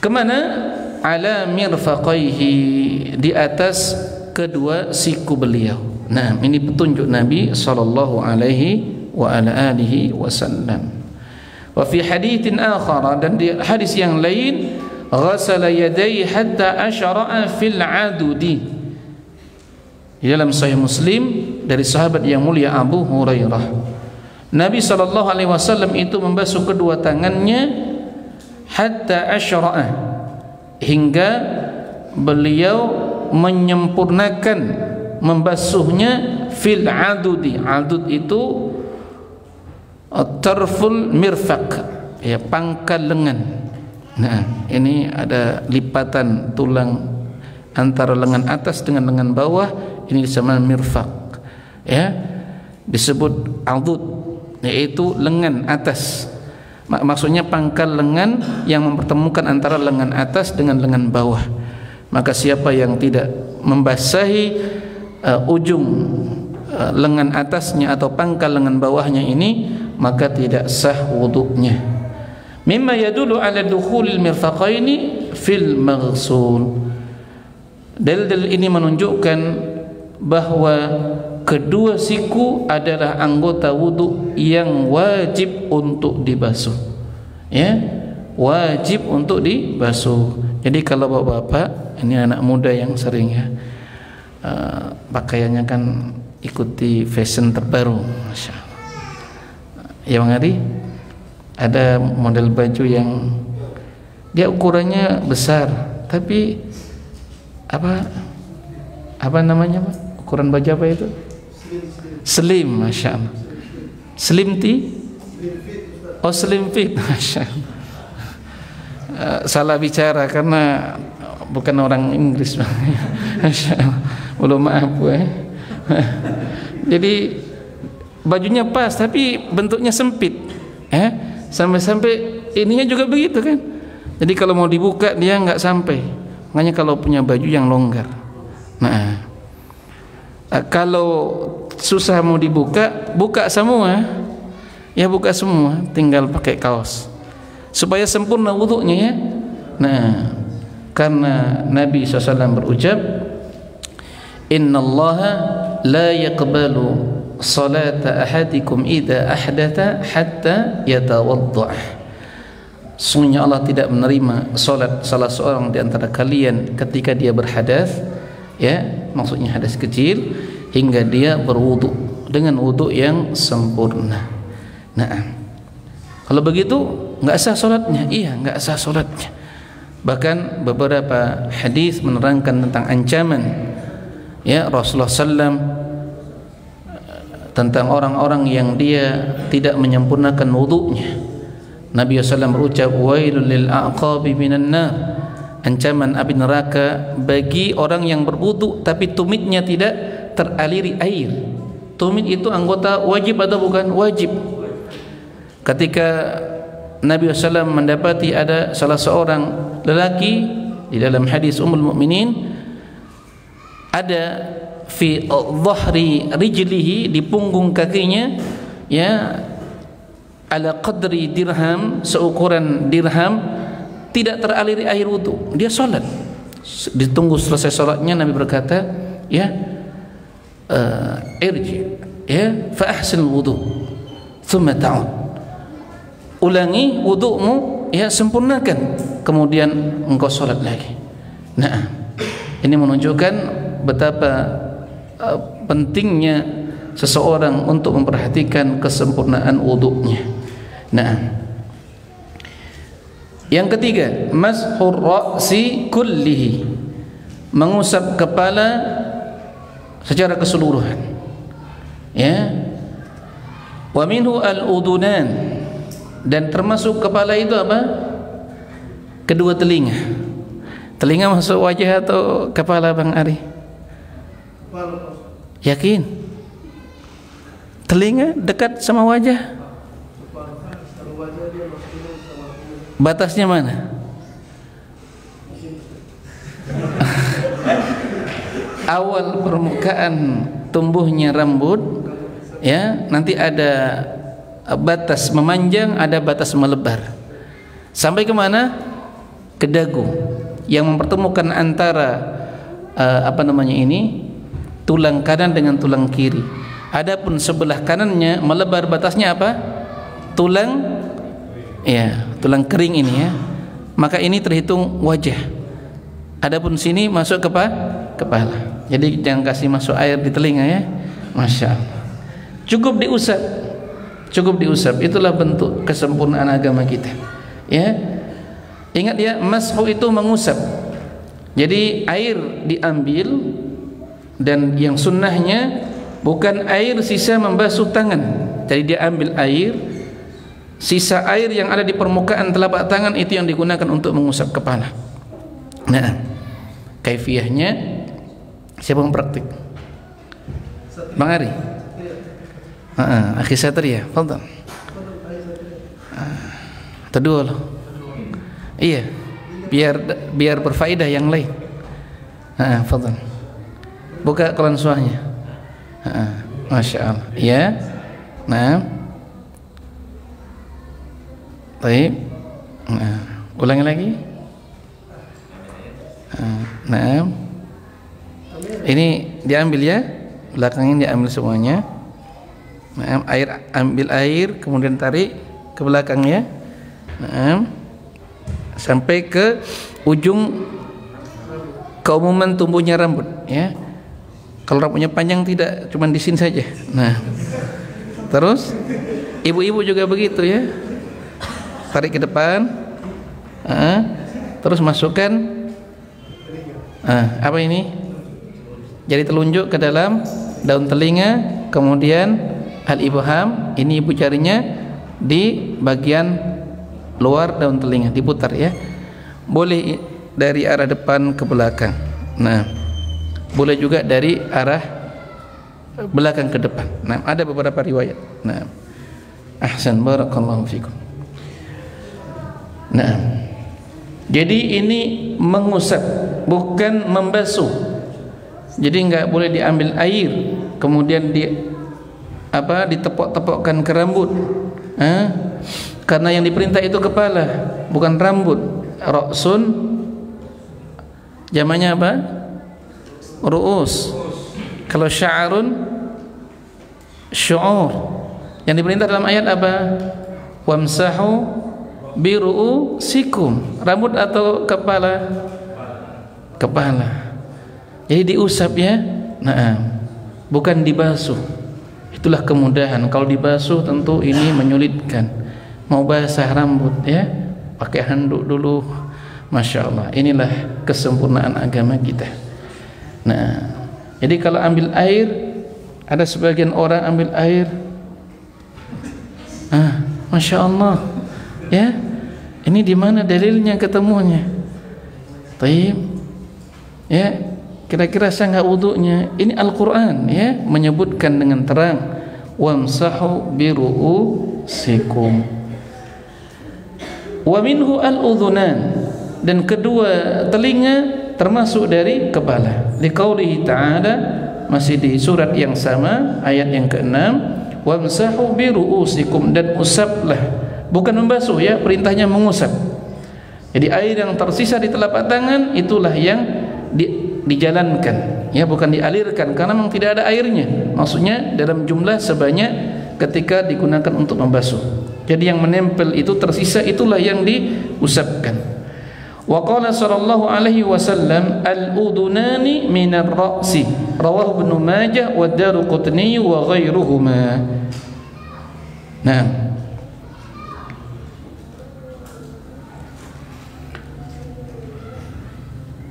A: kemana? Ala mirfaqaihi, di atas kedua siku beliau. Nah, ini petunjuk Nabi sallallahu alaihi wa ala alihi wasallam. Wa fi haditsin akhar, dan di hadis yang lain, ghasala yadayhi hatta ashra'a fil adudi. Di dalam Sahih Muslim dari sahabat yang mulia Abu Hurairah, Nabi sallallahu alaihi wasallam itu membasuh kedua tangannya hatta asyra'a, hingga beliau menyempurnakan membasuhnya fil adudi. Adud itu tarful mirfaq, ya, pangkal lengan. Nah, ini ada lipatan tulang antara lengan atas dengan lengan bawah, ini disebut mirfaq, ya, disebut adud, yaitu lengan atas. Maksudnya pangkal lengan yang mempertemukan antara lengan atas dengan lengan bawah. Maka siapa yang tidak membasahi ujung lengan atasnya atau pangkal lengan bawahnya ini, maka tidak sah wudunya. Mimma yadullu ala dukhulil mirfaqaini fil maghsul. Dalil-dalil ini menunjukkan bahwa kedua siku adalah anggota wudu yang wajib untuk dibasuh, ya, wajib untuk dibasuh. Jadi kalau bapak-bapak, ini anak muda yang sering, ya, pakaiannya kan ikuti fashion terbaru, Masya Allah. Ya Bang Adi, ada model baju yang dia ukurannya besar, tapi apa namanya, Pak? Ukuran baju apa itu? Slim, Masya Allah. Slim tee? Oh, slim fit, Masya Allah. salah bicara karena bukan orang Inggris. Belum maaf jadi bajunya pas tapi bentuknya sempit, sampai-sampai ininya juga begitu kan. Jadi kalau mau dibuka dia nggak sampai. Makanya kalau punya baju yang longgar. Nah, kalau susah mau dibuka, buka semua. Ya buka semua, tinggal pakai kaos supaya sempurna wudunya ya. Nah, karena Nabi SAW berucap, Innallaha la yaqbalu salata ahadikum idza ahdatha hatta yatawadda'. Sungguhnya Allah tidak menerima salat salah seorang di antara kalian ketika dia berhadas, ya, maksudnya hadas kecil, hingga dia berwudu dengan wudu yang sempurna. Nah, kalau begitu nggak sah salatnya. Iya, nggak sah salatnya. Bahkan beberapa hadis menerangkan tentang ancaman, ya, Rasulullah SAW tentang orang-orang yang dia tidak menyempurnakan wudunya. Nabi SAW berucap, wailul lil a'qabi minan nar. Ancaman api neraka bagi orang yang berwudu tapi tumitnya tidak teraliri air. Tumit itu anggota wajib atau bukan? Wajib. Ketika Nabi SAW mendapati ada salah seorang lelaki di dalam hadis Ummul Mukminin, ada fi dhahri rijlihi, di punggung kakinya, ya, ala qadri dirham, seukuran dirham, tidak teraliri air wudu. Dia sholat, ditunggu selesai sholatnya Nabi berkata, ya, irji, ya, fa ahsin wudu thumma ta'ud, ulangi wudu'mu, ya, sempurnakan, kemudian engkau sholat lagi. Nah, ini menunjukkan betapa pentingnya seseorang untuk memperhatikan kesempurnaan wudu'nya. Nah, yang ketiga, mashur ra'si kullihi, mengusap kepala secara keseluruhan, ya. Wa minhu al-udunan, dan termasuk kepala itu apa? Kedua telinga. Telinga masuk wajah atau kepala, Bang Ari? Yakin? Telinga dekat sama wajah? Batasnya mana? Awal permukaan tumbuhnya rambut, ya, nanti ada batas memanjang, ada batas melebar. Sampai kemana? Ke dagu, yang mempertemukan antara tulang kanan dengan tulang kiri. Adapun sebelah kanannya melebar, batasnya apa? Tulang, ya, tulang kering ini, ya. Maka ini terhitung wajah. Adapun sini masuk ke kepala. Jadi jangan kasih masuk air di telinga, ya. Masya Allah. Cukup diusap, itulah bentuk kesempurnaan agama kita, ya. Ingat ya, mashu itu mengusap. Jadi air diambil, dan yang sunnahnya bukan air sisa membasuh tangan. Jadi dia ambil air, sisa air yang ada di permukaan telapak tangan itu yang digunakan untuk mengusap kepala. Nah, kaifiyahnya siapa yang praktik? Bang Ari? Akhi Satria, fadhal. Kedua loh. Iya, biar berfaedah yang lain. Fadhal. Buka koran suahnya. Masya Allah. Ya. Nah. Baik. Ulangi lagi. Nah. Ini diambil, ya. Belakangnya diambil semuanya. Nah, ambil air, kemudian tarik ke belakangnya, nah, sampai ke ujung keumuman tumbuhnya rambut, ya. Kalau rambutnya panjang tidak, cuma di sini saja. Nah, terus ibu-ibu juga begitu, ya. Tarik ke depan, terus masukkan, apa ini? Jari telunjuk ke dalam daun telinga, kemudian al-ibham, ini ibu jarinya di bagian luar daun telinga, diputar, ya. boleh dari arah depan ke belakang. Nah, boleh juga dari arah belakang ke depan. Nah, ada beberapa riwayat. Nah, ahsan, barakallahu fikum. Nah, jadi ini mengusap, bukan membasuh. Jadi enggak boleh diambil air kemudian ditepok-tepokkan ke rambut. Karena yang diperintah itu kepala, bukan rambut. Ra'sun jamannya apa? Ru'us. Kalau sya'run, syu'ur. Yang diperintah dalam ayat apa? Wamsahu biru'usikum. Rambut atau kepala? Kepala. Jadi diusap ya. Nah, bukan dibasuh. Itulah kemudahan. Kalau dibasuh tentu ini menyulitkan. Mau basah rambut ya, pakai handuk dulu. Masya Allah. Inilah kesempurnaan agama kita. Nah, jadi kalau ambil air, ada sebagian orang ambil air, Masya Allah, ya, ini di mana dalilnya ketemunya? Taib, ya, kira-kira sah nggak wudunya? Ini Al-Quran, ya, menyebutkan dengan terang, wamsahu biru'usikum. Wa minhu al-udhunan, dan kedua telinga termasuk dari kepala. Liqaulihi ta'ala, masih di surat yang sama, ayat yang ke-6, wamsahu biru'usikum, dan usaplah, bukan membasuh ya, perintahnya mengusap. Jadi air yang tersisa di telapak tangan itulah yang dijalankan ya, bukan dialirkan, karena memang tidak ada airnya, maksudnya dalam jumlah sebanyak ketika digunakan untuk membasuh. Jadi yang menempel itu tersisa, itulah yang diusapkan. Wa qala sallallahu alaihi wasallam al-udunani minar ra'si, rawahu Ibnu Majah wa Daruqutni wa ghairuhuma. Nah,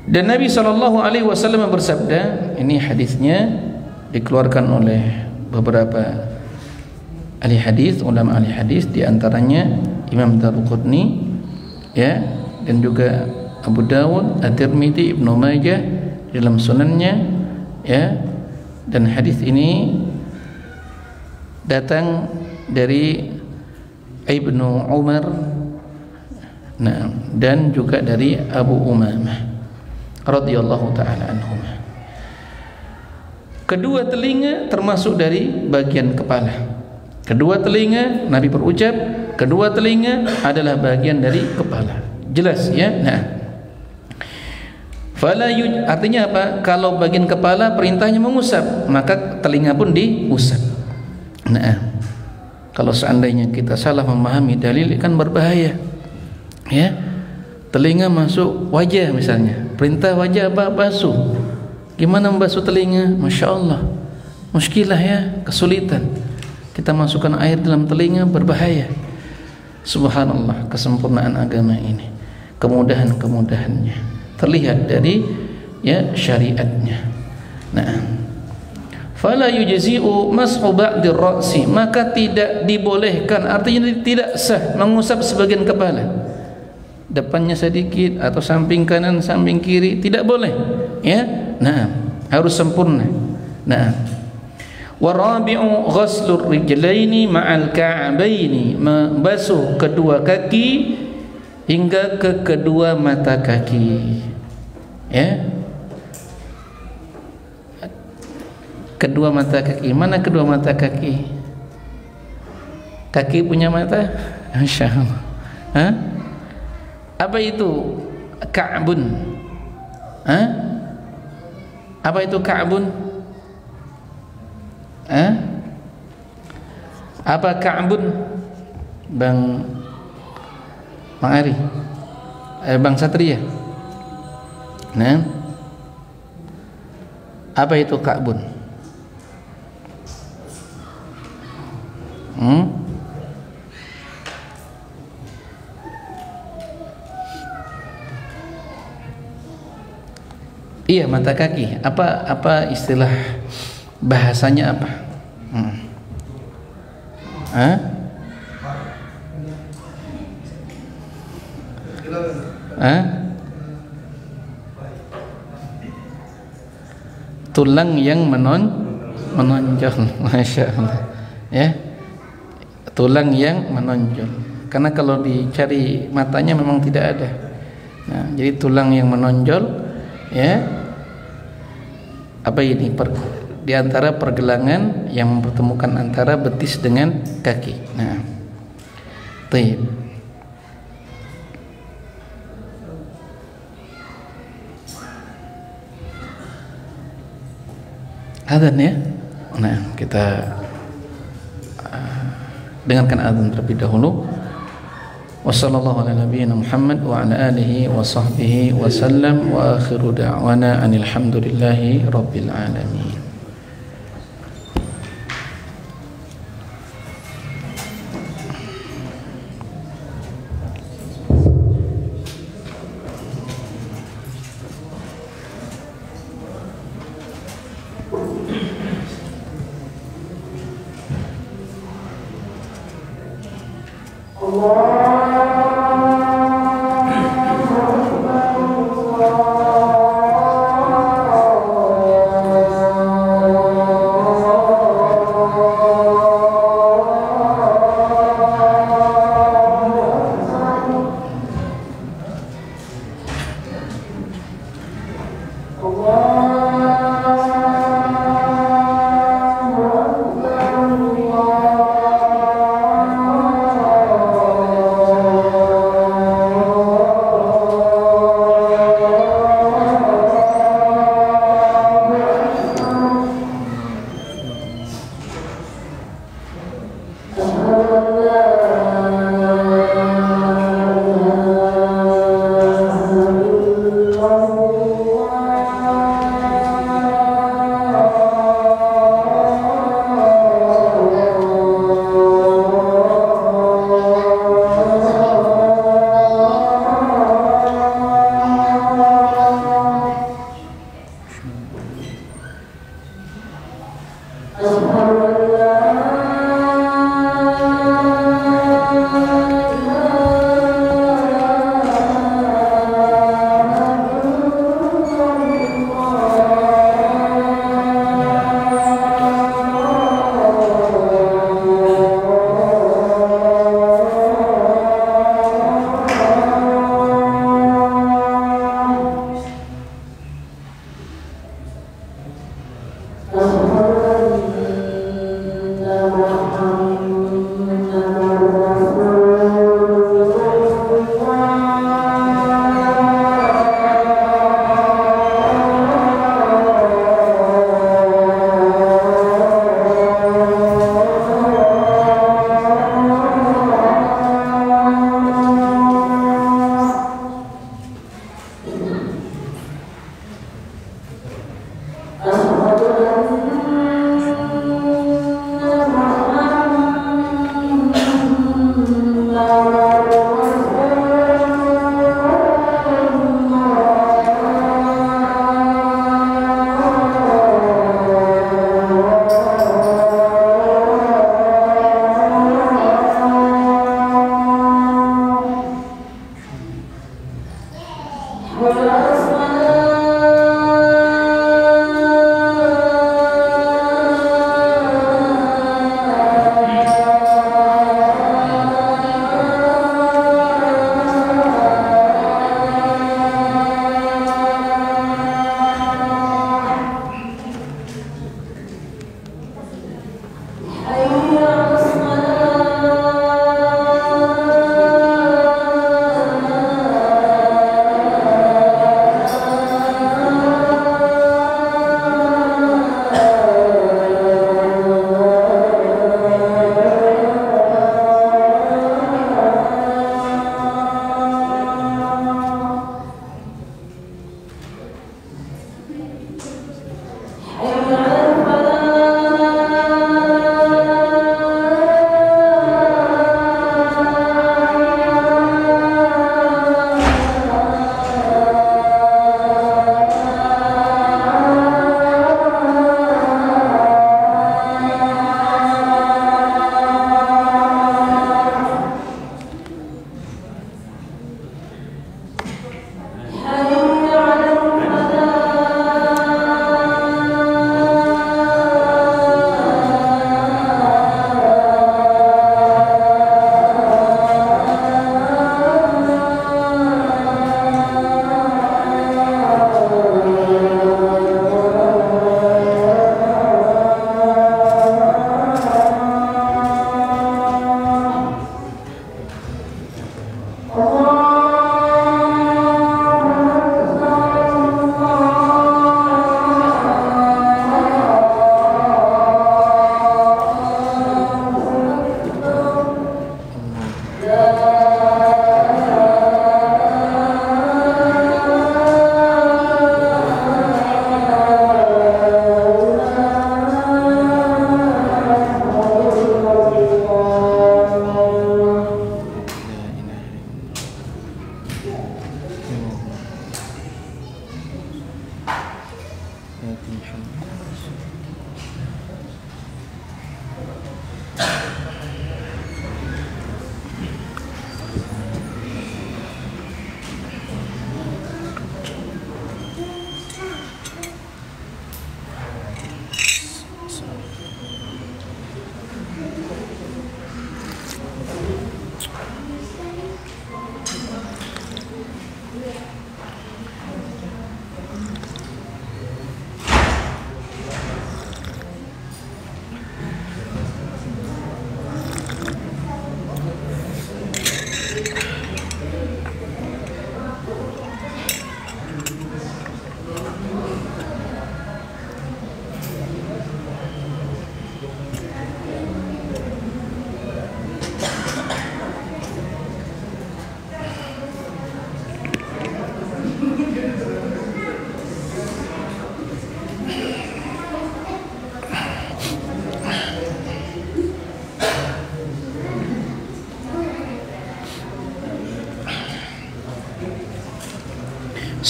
A: dan Nabi sallallahu alaihi wasallam bersabda, ini hadisnya dikeluarkan oleh beberapa ahli hadis, ulama ahli hadis, di antaranya Imam Daruqutni ya, dan juga Abu Dawud, At-Tirmidzi, Ibnu Majah dalam sunannya ya. Dan hadis ini datang dari Ibnu Umar, nah, dan juga dari Abu Umamah radhiyallahu taala anhuma. Kedua telinga termasuk dari bagian kepala. Kedua telinga, Nabi berucap, kedua telinga adalah bagian dari kepala. Jelas ya. Nah, artinya apa? Kalau bagian kepala perintahnya mengusap, maka telinga pun diusap. Nah, kalau seandainya kita salah memahami dalil kan berbahaya ya. Telinga masuk wajah misalnya, perintah wajah apa? Basuh. Gimana membasuh telinga? Masya Allah, muskilah ya, kesulitan. Kita masukkan air dalam telinga berbahaya. Subhanallah, kesempurnaan agama ini, kemudahan-kemudahannya terlihat dari ya syariatnya. Nah, fala yujzi'u mas'u ba'dir ra'si, maka tidak dibolehkan, artinya tidak sah mengusap sebagian kepala, depannya sedikit atau samping kanan, samping kiri, tidak boleh ya. Nah, harus sempurna. Nah, warabi'u ghaslur rijlaini ma'al ka'baini, membasuh kedua kaki hingga ke kedua mata kaki ya. Kedua mata kaki, mana kedua mata kaki? Kaki punya mata? Masya Allah. Hah? Apa itu ka'bun? Hah? Apa itu ka'bun? Apa ka'bun, Bang Ari, Bang Satria? Nah, apa itu ka'bun? Iya, mata kaki. Apa istilah bahasanya apa? Hah? tulang yang menonjol. Masya Allah. Ya, tulang yang menonjol. Karena kalau dicari matanya memang tidak ada. Nah, jadi tulang yang menonjol, ya, apa ini? Di antara pergelangan yang mempertemukan antara betis dengan kaki. Nah, baik. Adzan ya. Nah, kita dengarkan adzan terlebih dahulu. Wassallallahu ala nabiyyina Muhammad wa ala alihi wa sahbihi wa sallam wa akhiru da'wana anil hamdulillahi rabbil alamin.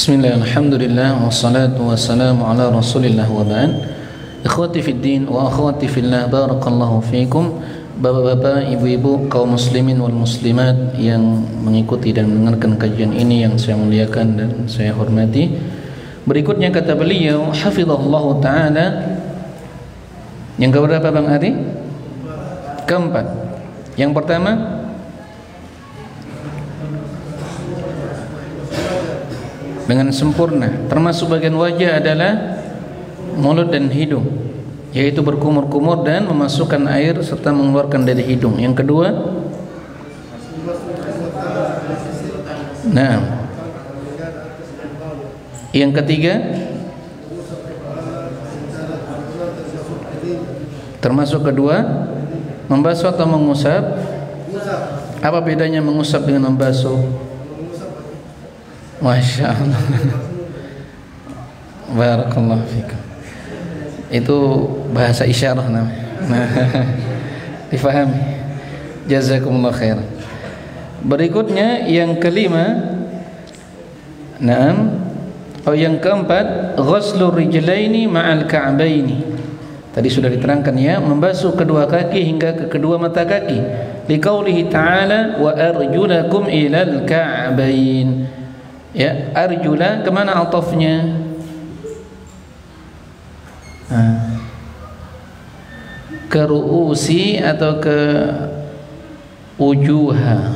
A: Bismillah, alhamdulillah, wassalatu wassalamu ala rasulillah wa ba'd. Ikhwati fid din wa akhwati fillah, barakallahu fiikum. Bapak-bapak, ibu-ibu, kaum muslimin wal muslimat yang mengikuti dan mendengarkan kajian ini yang saya muliakan dan saya hormati. Berikutnya kata beliau, hafizallahu ta'ala, yang keberapa Bang Adi? Keempat. Yang pertama, dengan sempurna, termasuk bagian wajah adalah mulut dan hidung, yaitu berkumur-kumur dan memasukkan air serta mengeluarkan dari hidung. Yang kedua, nah, yang ketiga, termasuk kedua, membasuh atau mengusap. Apa bedanya mengusap dengan membasuh? Masya Allah. Barakallahu fikum. Itu bahasa isyarat namanya. Difahami. Jazakumullah khairan. Berikutnya yang kelima, yang keempat, ghuslur rijlaini ma'al ka'baini. Tadi sudah diterangkan ya, membasuh kedua kaki hingga ke kedua mata kaki. Liqaulihi ta'ala wa arjulakum ilal ka'bain. Ya, arjula kemana atafnya? Ke ru'usi atau ke ujuha?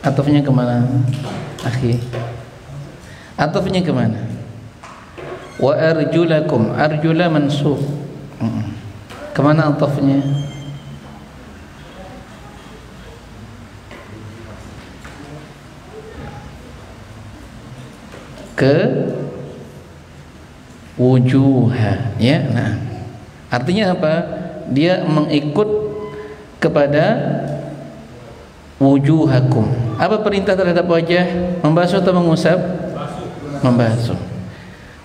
A: Atafnya kemana, akhi? Atafnya kemana? Wa arjulakum, arjula mansub. Kemana atafnya? Ke wujuha, ya. Nah, artinya apa? Dia mengikut kepada wujuhakum. Apa perintah terhadap wajah? Membasuh atau mengusap? Membasuh.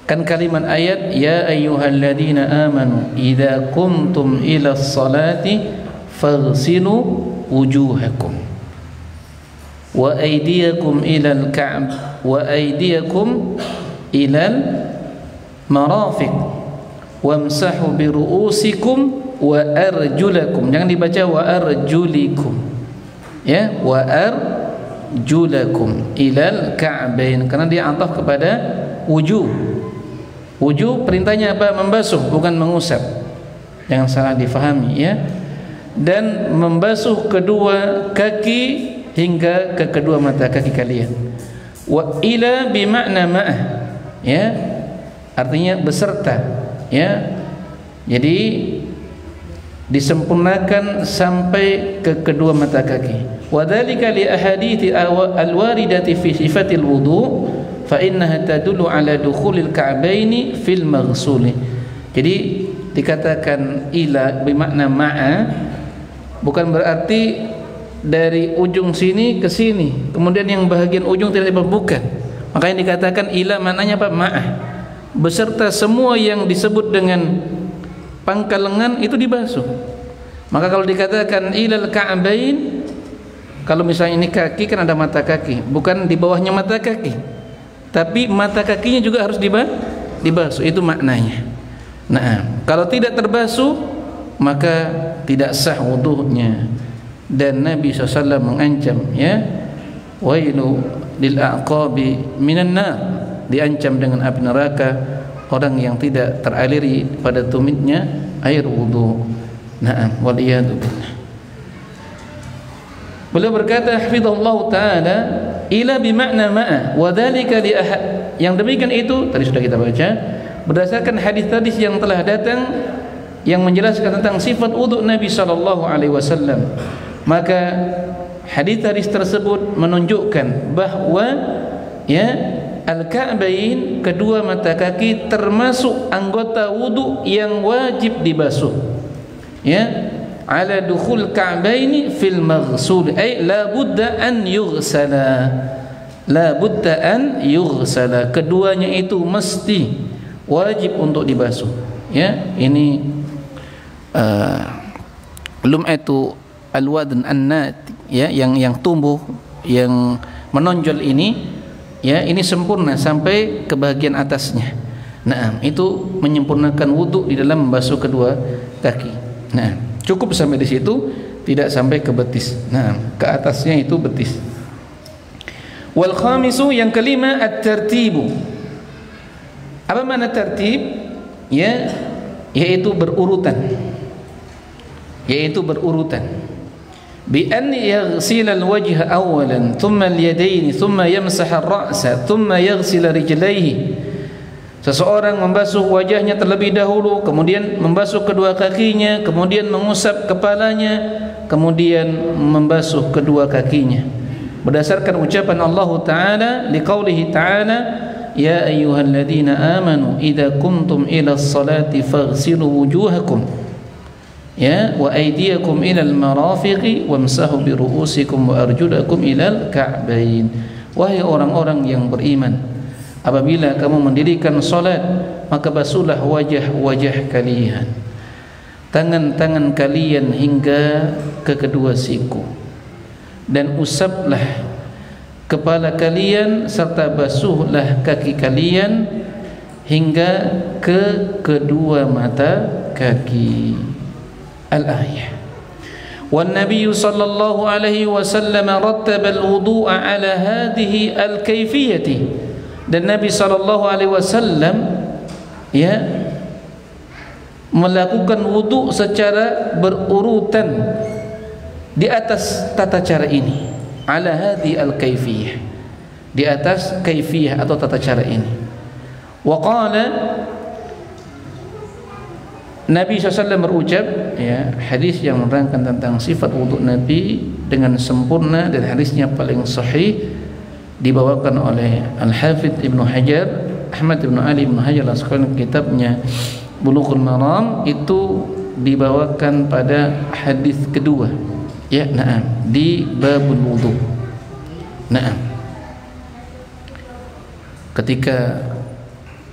A: Kan kalimat ayat, ya ayyuhalladzina amanu idza qumtum ila sholati faghsilu wujuhakum wa aydiyakum ilal ka'b wa aydiyakum ilal marafiq wamsahu bi ru'usikum wa arjulakum. Jangan dibaca wa arjulikum, ya, wa arjulakum ilal ka'bain, karena dia ataf kepada wujuh. Wujuh perintahnya apa? Membasuh, bukan mengusap. Jangan salah difahami, ya. Dan membasuh kedua kaki hingga ke kedua mata kaki kalian. Wa ila bimakna ma'ah, ya, artinya beserta, ya. Jadi disempurnakan sampai ke kedua mata kaki. Wa dzalika li ahadithi al-waridati fi sifatil wudu fa innaha tadullu ala dukhulil ka'baini fil maghsuli. Jadi dikatakan ila bimakna ma'a bukan berarti dari ujung sini ke sini, kemudian yang bahagian ujung tidak bukan. Makanya dikatakan ila, maknanya apa? Ma'ah, beserta semua yang disebut dengan pangkal lengan itu dibasuh. Maka kalau dikatakan ilal ka'bain, kalau misalnya ini kaki kan ada mata kaki, bukan di bawahnya mata kaki, tapi mata kakinya juga harus dibasuh. Itu maknanya. Nah, kalau tidak terbasuh maka tidak sah wudunya. Dan Nabi SAW mengancam, ya, wailu lil aqabi minan nar, diancam dengan api neraka orang yang tidak teraliri pada tumitnya air wudu. Na'am, wal iyadu billah. Beliau berkata hafizallahu ta'ala ila bimakna ma'a wa dzalika li ahad. Yang demikian itu tadi sudah kita baca berdasarkan hadis-hadis yang telah datang yang menjelaskan tentang sifat wudu Nabi sallallahu alaihi wasallam. Maka hadis-hadis tersebut menunjukkan bahwa, ya, al-ka'bain, kedua mata kaki, termasuk anggota wudu yang wajib dibasuh, ya, ala dukhul ka'baini fil maghsul, ay la budda an yughsala, la budda an yughsala, keduanya itu mesti wajib untuk dibasuh, ya. Ini lum'atu al-wadn an-nat, ya, yang tumbuh, yang menonjol ini, ya, ini sempurna sampai ke bagian atasnya. Nah, itu menyempurnakan wudu di dalam membasuh kedua kaki. Nah, cukup sampai di situ, tidak sampai ke betis. Nah, ke atasnya itu betis. Wal khamisu, yang kelima, at-tartibu. Apa makna tertib? Ya, yaitu berurutan. Yaitu berurutan. بأن يغسل الوجه أولا ثم اليدين ثم يمسح الرأس ثم يغسل رجليه. Seseorang membasuh wajahnya terlebih dahulu, kemudian membasuh kedua kakinya, kemudian mengusap kepalanya, kemudian membasuh kedua kakinya. Berdasarkan ucapan Allah Ta'ala, liqaulihi Ta'ala, ya ayyuhalladzina amanu idza kuntum ila sholati faghsilu wujuhakum, ya, wa aydiyakum ilal marafiqi wamsahu bi ru'usikum wa arjulakum ilal ka'bain. Wahai orang-orang yang beriman, apabila kamu mendirikan salat, maka basuhlah wajah-wajah kalian, tangan-tangan kalian hingga ke kedua siku, dan usaplah kepala kalian serta basuhlah kaki kalian hingga ke kedua mata kaki. Al-ayah. Wan Nabi sallallahu alaihi wasallam rattaba al-wudu' ala hadhihi al-kayfiyati. Dan Nabi sallallahu alaihi wasallam, ya, melakukan wudu secara berurutan di atas tata cara ini. Ala hadhihi al-kayfiyah, di atas kayfiyah atau tata cara ini. Wa qala, Nabi SAW berucap, ya, hadis yang menerangkan tentang sifat wudhu Nabi dengan sempurna, dan hadisnya paling sahih dibawakan oleh Al-Hafidh Ibnu Hajar, Ahmad Ibnu Ali Ibnu Hajar Al-Asqalani, kitabnya Bulughul Maram, itu dibawakan pada hadis kedua, ya, na'am, di babul wudhu. Na'am, ketika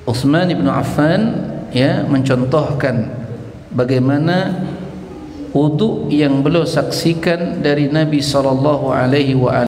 A: Utsman bin Affan, ya, mencontohkan bagaimana wudu yang beliau saksikan dari Nabi sallallahu alaihi wasallam